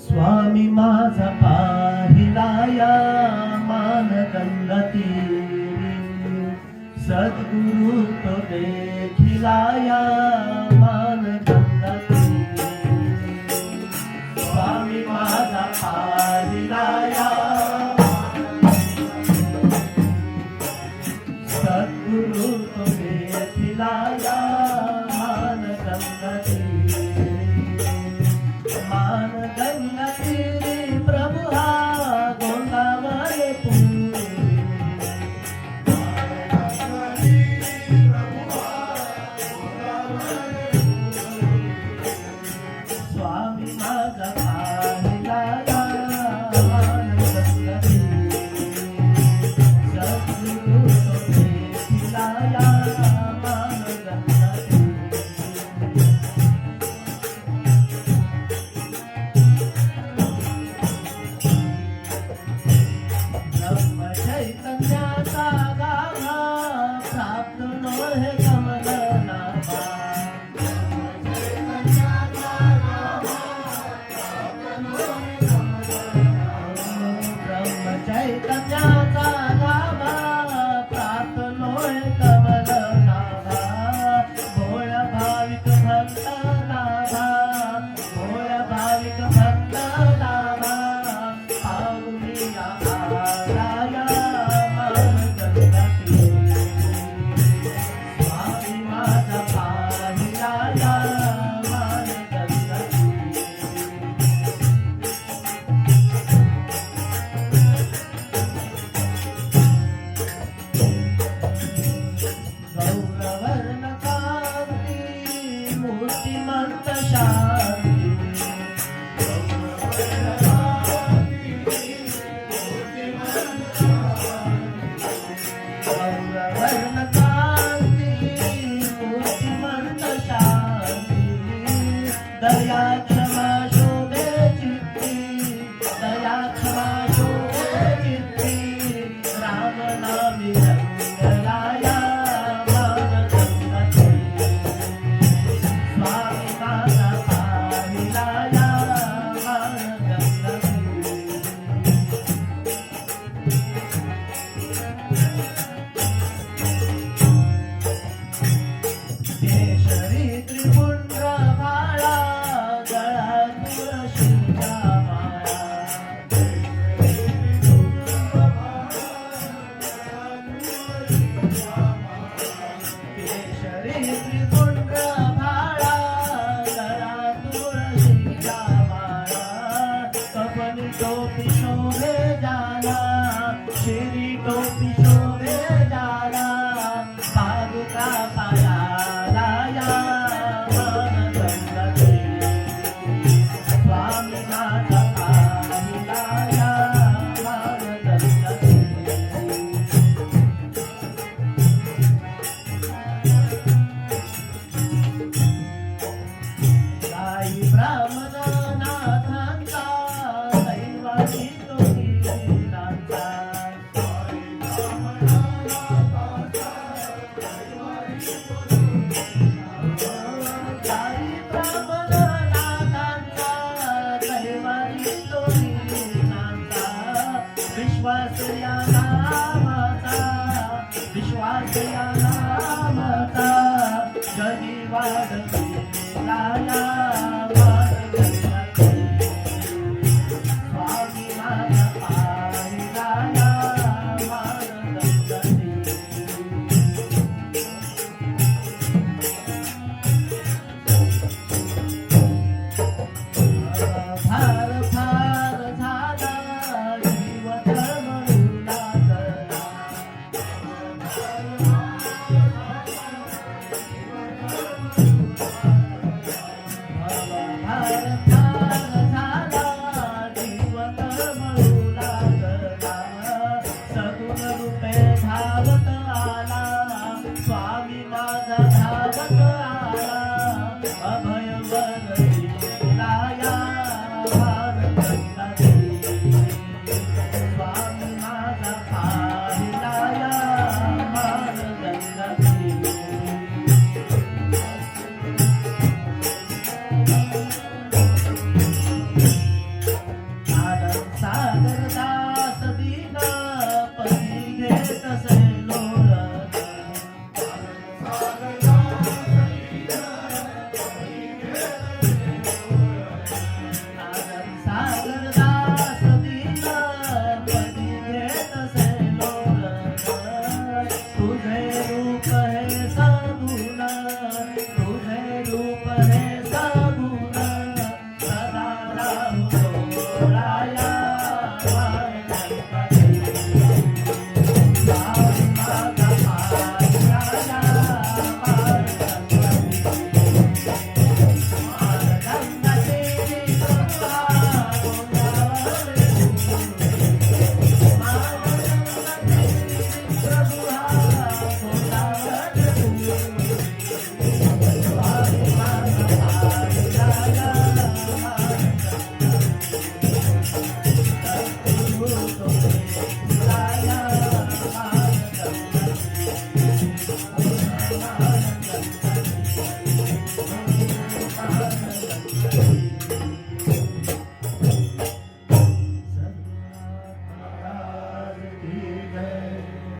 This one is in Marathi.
स्वामी माझा पाहिला या मानगंगा तीरी, सद्गुरु तो देखिला या मानगंगा तीरी. स्वामी माझा पाहिला या सद्गुरु तो देखिला या मानगंगा तीरी. मानगंगा तीरी प्रभु हा गोंदावले पुरी. स्वामी माझा पाहिला या मानगंगा तीरी, सद्गुरु तो देखिला या मानगंगा तीरी. ब्रह्म चैतन्याचा गाभा प्राप्त नोहे कमल नाभा. ब्रह्म चैतन्याचा गाभा प्राप्त नोहे कमल नाभा. भोळ भाविक भक्त नाभा, भोळ भाविक भक्त नाभा. पाऊलिया आराया मानगंगा तीरी. स्वामी माझा पाहिला या मानगंगा तीरी. गौरवर्ण कांती मूर्तिमंत शांती. गौरवर्ण कांती मूर्तिमंत शांती. दया क्षमा शोभे चित्ती, दया क्षमा शोभे चित्ती. राम नामी रंगलाया मानगंगा तीरी. स्वामी माझा पाहिला या मानगंगा तीरी. केशरी त्रिपुंड्र भाळा, गळा तुळशीचा माळा. केशरी त्रिपुंड्र भाळा, गळा तुळशीचा माळा. कपनी टोपी शोभे जाला, शेरी टोपी शोभे जाला. पादुका पायाला या मानगंगा तीरी. स्वामी माझा पाहिला या मानगंगा तीरी. गाई ब्राह्मण